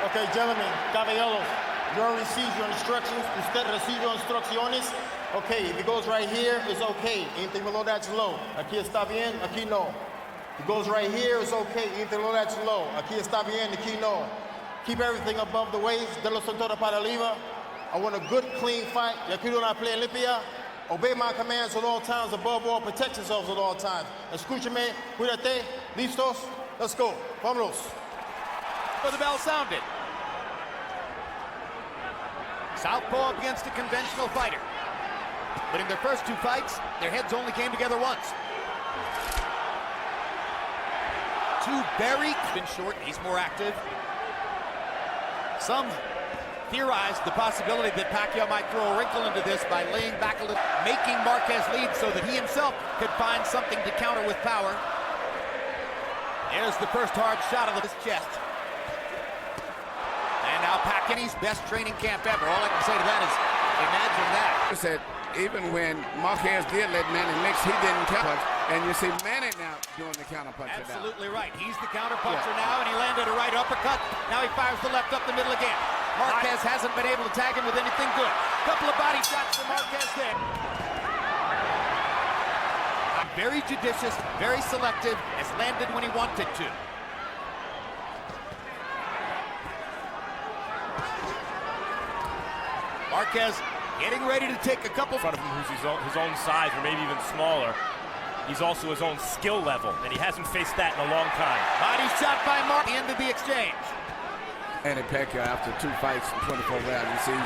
Okay, gentlemen, caballeros, you already received your instructions. Usted recibió instrucciones. Okay, if it goes right here, it's okay. Anything below that's low. Aquí está bien, aquí no. If it goes right here, it's okay. Anything below that's low. Aquí está bien, aquí no. Keep everything above the waist. De los cintura para arriba. I want a good, clean fight. Y aquí una pelea limpia. Obey my commands at all times. Above all, protect yourselves at all times. Escúchame, cuídate. Listos? Let's go. Vámonos. For the bell sounded. Southpaw against a conventional fighter. But in their first two fights, their heads only came together once. Two very been short, he's more active. Some theorized the possibility that Pacquiao might throw a wrinkle into this by laying back a little, making Marquez lead so that he himself could find something to counter with power. There's the first hard shot of his chest. And now Pacquiao's best training camp ever. All I can say to that is, imagine that. I said, even when Marquez did let Manny mix, he didn't counter. And you see Manny now doing the counter puncher. Absolutely right. He's the counter puncher now, and he landed a right uppercut. Now he fires the left up the middle again. Marquez hasn't been able to tag him with anything good. Couple of body shots for Marquez there. Very judicious, very selective, has landed when he wanted to. Marquez getting ready to take a couple. In front of him, who's his own size, or maybe even smaller. He's also his own skill level, and he hasn't faced that in a long time. Body shot by Mark. The end of the exchange. Manny Pacquiao, after 2 fights in 24 rounds, you see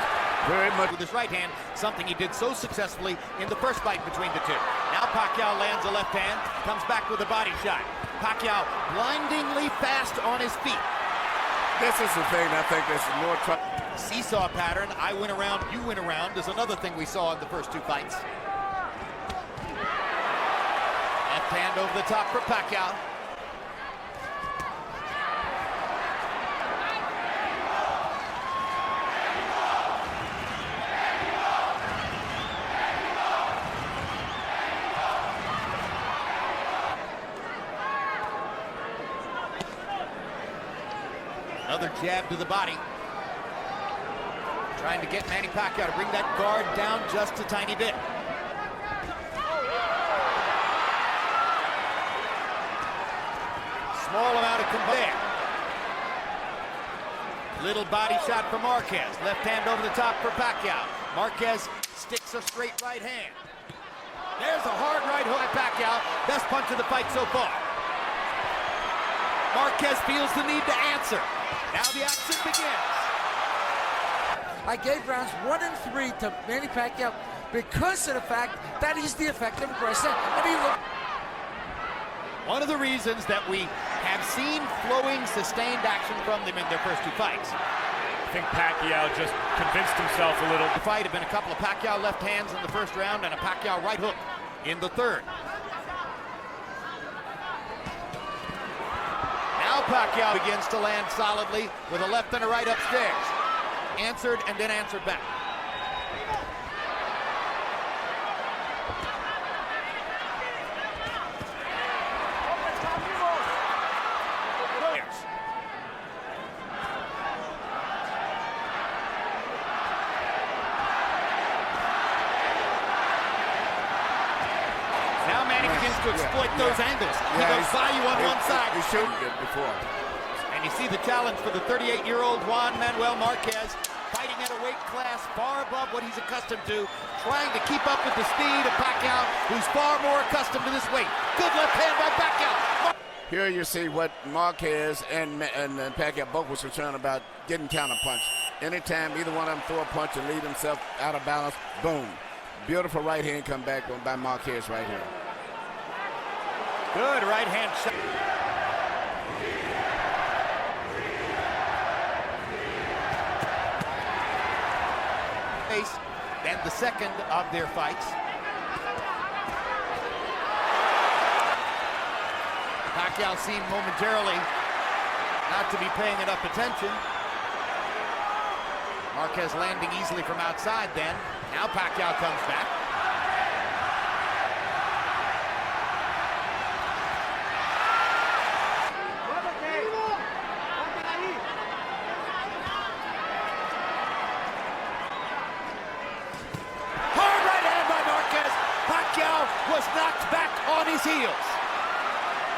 very much with his right hand, something he did so successfully in the first fight between the two. Now Pacquiao lands a left hand, comes back with a body shot. Pacquiao blindingly fast on his feet. This is the thing I think is more seesaw pattern. I win around, you win around is another thing we saw in the first 2 fights. Left hand over the top for Pacquiao. Another jab to the body. Trying to get Manny Pacquiao to bring that guard down just a tiny bit. Small amount of combine. Little body shot for Marquez. Left hand over the top for Pacquiao. Marquez sticks a straight right hand. There's a hard right hook by Pacquiao. Best punch of the fight so far. Marquez feels the need to answer. Now the action begins. I gave rounds 1 and 3 to Manny Pacquiao because of the fact that he's the effective aggressor. And he looked. One of the reasons that we have seen flowing, sustained action from them in their first 2 fights. I think Pacquiao just convinced himself a little. The fight had been a couple of Pacquiao left hands in the first round and a Pacquiao right hook in the third. Now Pacquiao begins to land solidly with a left and a right upstairs. Answered and then answered back. Now Manny begins to exploit those angles. He goes by you on one side. He showed it before. And you see the challenge for the 38-year-old Juan Manuel Marquez, fighting at a weight class far above what he's accustomed to, trying to keep up with the speed of Pacquiao, who's far more accustomed to this weight. Good left hand by Pacquiao. Here you see what Marquez and Pacquiao both was concerned about, getting counterpunched. Anytime either one of them throw a punch and leave himself out of balance, boom. Beautiful right hand come back by Marquez right here. Good right hand shot. And the second of their fights. Pacquiao seemed momentarily not to be paying enough attention. Marquez landing easily from outside then. Now Pacquiao comes back.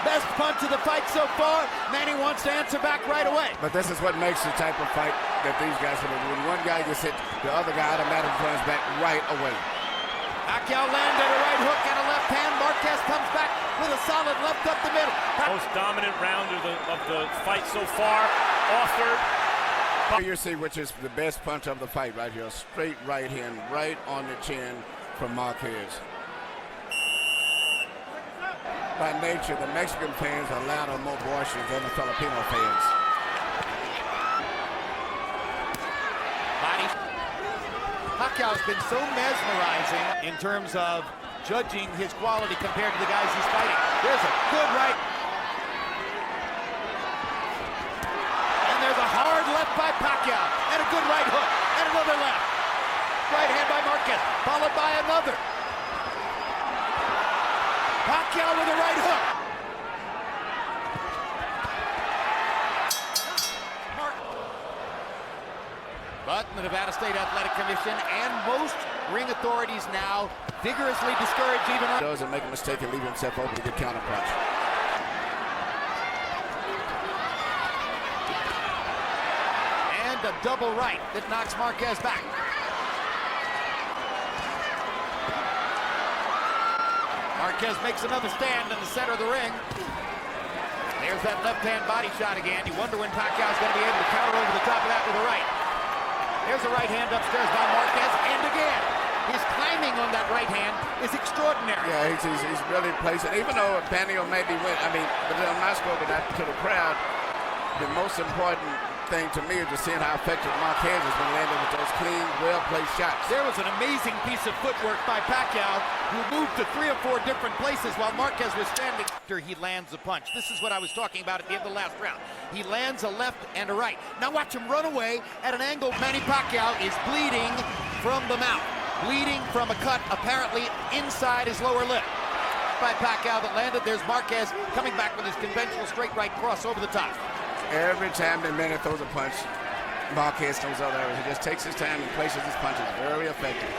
Best punch of the fight so far. Manny wants to answer back right away. But this is what makes the type of fight that these guys are doing. When one guy gets hit, the other guy automatically runs back right away. Pacquiao landed a right hook and a left hand. Marquez comes back with a solid left up the middle. Most dominant round of the fight so far, offered. Here you see which is the best punch of the fight right here. Straight right hand, right on the chin from Marquez. By nature, the Mexican fans are louder and more boisterous than the Filipino fans. Body. Pacquiao's been so mesmerizing in terms of judging his quality compared to the guys he's fighting. There's a good right. And there's a hard left by Pacquiao. And a good right hook. And another left. Right hand by Marquez. Followed by another. Pacquiao with a right hook. But the Nevada State Athletic Commission and most ring authorities now vigorously discourage even... Doesn't make a mistake and leave himself open to get counterpunch. And a double right that knocks Marquez back. Marquez makes another stand in the center of the ring. There's that left-hand body shot again. You wonder when Pacquiao's going to be able to counter over the top of that with a right. There's a right hand upstairs by Marquez, and again, his timing on that right hand is extraordinary. Yeah, he's really placing. Even though Pacquiao maybe went, but I'm not spoken that to the crowd. The most important thing to me is just seeing how effective Marquez has been landing with those clean, well-placed shots. There was an amazing piece of footwork by Pacquiao, who moved to 3 or 4 different places while Marquez was standing. After he lands a punch. This is what I was talking about at the end of the last round. He lands a left and a right. Now watch him run away at an angle. Manny Pacquiao is bleeding from the mouth. Bleeding from a cut apparently inside his lower lip. By Pacquiao that landed. There's Marquez coming back with his conventional straight right cross over the top. Every time the Manny throws a punch, Marquez throws other areas. He just takes his time and places his punches. Very effective.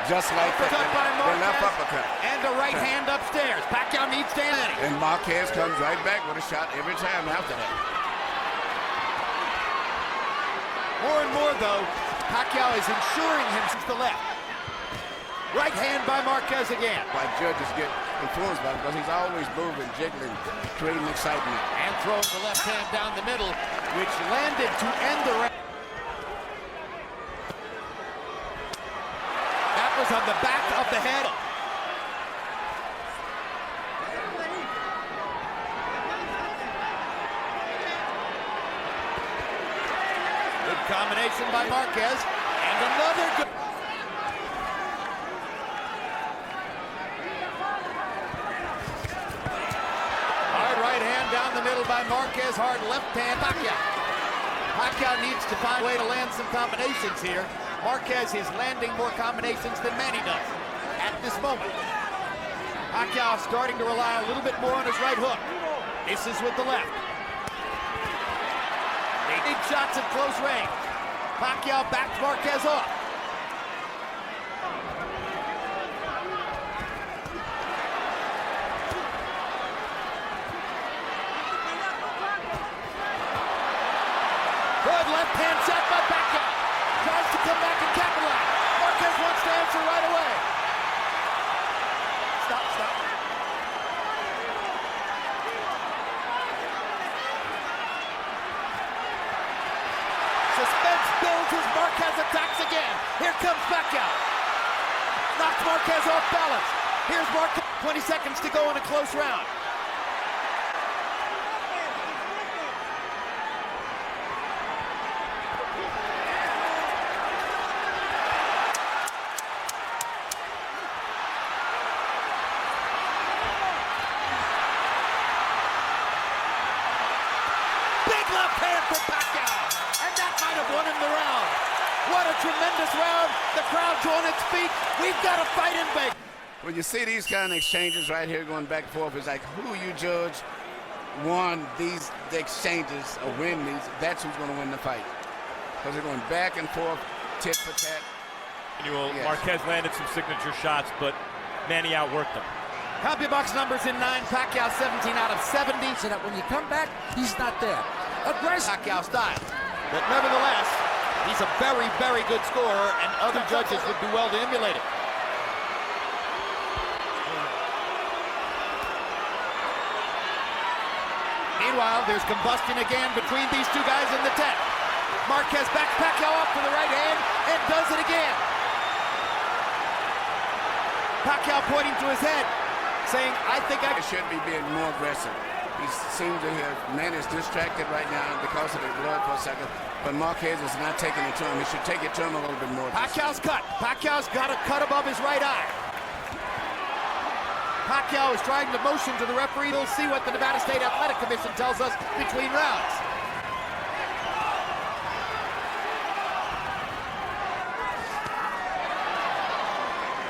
Just like that. The left uppercut. And a right hand upstairs. Pacquiao needs to end it. And Marquez comes right back with a shot every time after that. More and more, though, Pacquiao is ensuring him since the left. Right hand by Marquez again. Why judges get influenced by him because he's always moving, jiggling, creating excitement. And throwing the left hand down the middle, which landed to end the round. That was on the back of the head. Good combination by Marquez. And another good... Down the middle by Marquez, hard left hand, Pacquiao. Pacquiao needs to find a way to land some combinations here. Marquez is landing more combinations than Manny does at this moment. Pacquiao starting to rely a little bit more on his right hook. Misses with the left. Big shots at close range. Pacquiao backs Marquez off. Good left hand shot by Pacquiao. Tries to come back and capitalize. Marquez wants to answer right away. Stop. Suspense builds as Marquez attacks again. Here comes Pacquiao. Knocks Marquez off balance. Here's Marquez. 20 seconds to go in a close round. Left hand for Pacquiao, and that might have won him the round. What a tremendous round. The crowd's on its feet. We've got a fight in Vegas. When you see these kind of exchanges right here going back and forth, it's like who you judge won the exchanges or win these, that's who's going to win the fight. Because they're going back and forth, tit for tat. Marquez landed some signature shots, but Manny outworked him. CompuBox numbers in 9, Pacquiao 17 out of 70. So that when you come back, he's not there. Aggressive. Pacquiao style. But nevertheless, he's a very, very good scorer, and other judges would do well to emulate it. Meanwhile, there's combustion again between these two guys in the tent. Marquez backs Pacquiao up for the right hand and does it again. Pacquiao pointing to his head, saying, I think I should be being more aggressive. He seems to have, Manny's distracted right now because of the blood for a second, but Marquez is not taking it to him. He should take it to him a little bit more. Pacquiao's cut. Pacquiao's got a cut above his right eye. Pacquiao is trying to motion to the referee. We'll see what the Nevada State Athletic Commission tells us between rounds.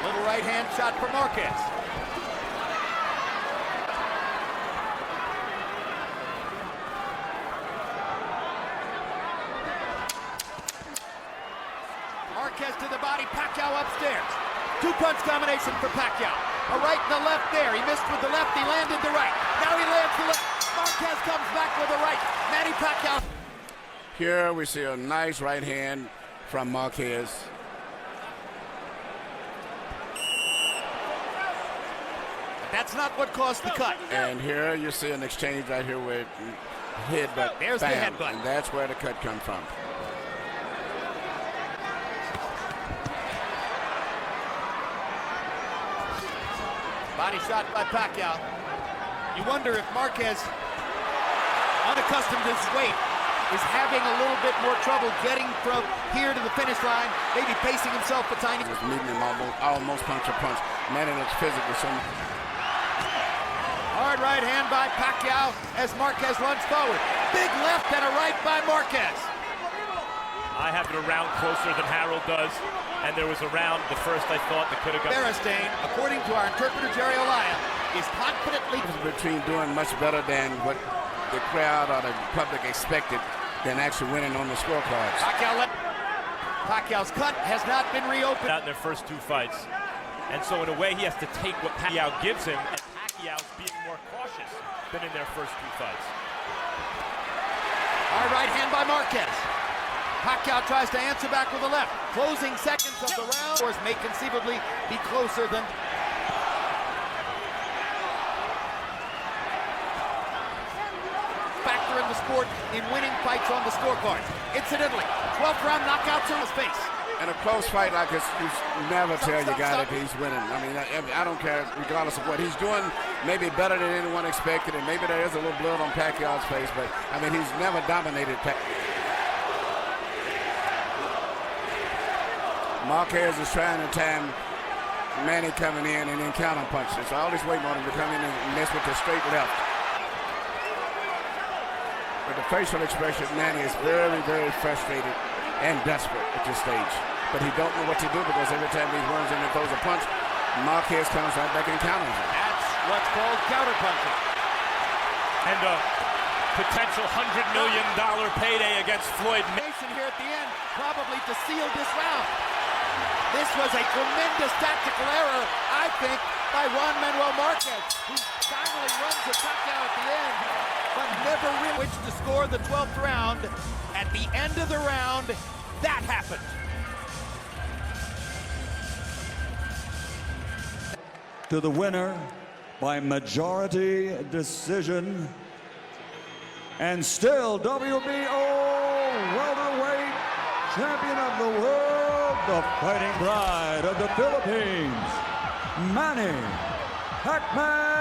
Little right hand shot for Marquez. Marquez to the body, Pacquiao upstairs. Two-punch combination for Pacquiao. A right and a left there. He missed with the left, he landed the right. Now he lands the left. Marquez comes back with the right. Manny Pacquiao. Here we see a nice right hand from Marquez. That's not what caused the cut. And here you see an exchange right here with headbutt. There's bam, the headbutt. And that's where the cut comes from. Body shot by Pacquiao. You wonder if Marquez, unaccustomed to his weight, is having a little bit more trouble getting from here to the finish line, maybe pacing himself a tiny. Just meeting him almost punch to punch. Manny looks physically so. Hard right hand by Pacquiao as Marquez runs forward. Big left and a right by Marquez. I have it a round closer than Harold does, and there was a round, the first I thought, that could have got. Beristain, according to our interpreter Jerry Olaya, is confidently Between doing much better than what the crowd or the public expected than actually winning on the scorecards. Pacquiao's cut has not been reopened. Out in their first two fights. And so in a way, he has to take what Pacquiao gives him, and Pacquiao's being more cautious than in their first two fights. Hard right hand by Marquez. Pacquiao tries to answer back with a left. Closing seconds of the round. Scores may conceivably be closer than. Factor in the sport in winning fights on the scorecard. Incidentally, 12th round knockouts in his face. In a close fight like this, you never tell your guy that he's winning. I mean, I don't care, regardless of what he's doing, maybe better than anyone expected, and maybe there is a little blood on Pacquiao's face, but I mean, he's never dominated Marquez is trying to time Manny coming in and then counter punches. So all he's waiting on him to come in and mess with the straight left. But the facial expression of Manny is very, very frustrated and desperate at this stage. But he don't know what to do because every time he runs in and throws a punch, Marquez comes right back and counters him. That's what's called counterpunching. And a potential $100 million payday against Floyd. Here at the end, probably to seal this round. This was a tremendous tactical error, I think, by Juan Manuel Marquez, who finally runs at Pacquiao at the end, but never really which to score the 12th round. At the end of the round, that happened. To the winner by majority decision, and still WBO welterweight champion of the world, the fighting pride of the Philippines, Manny Pacquiao.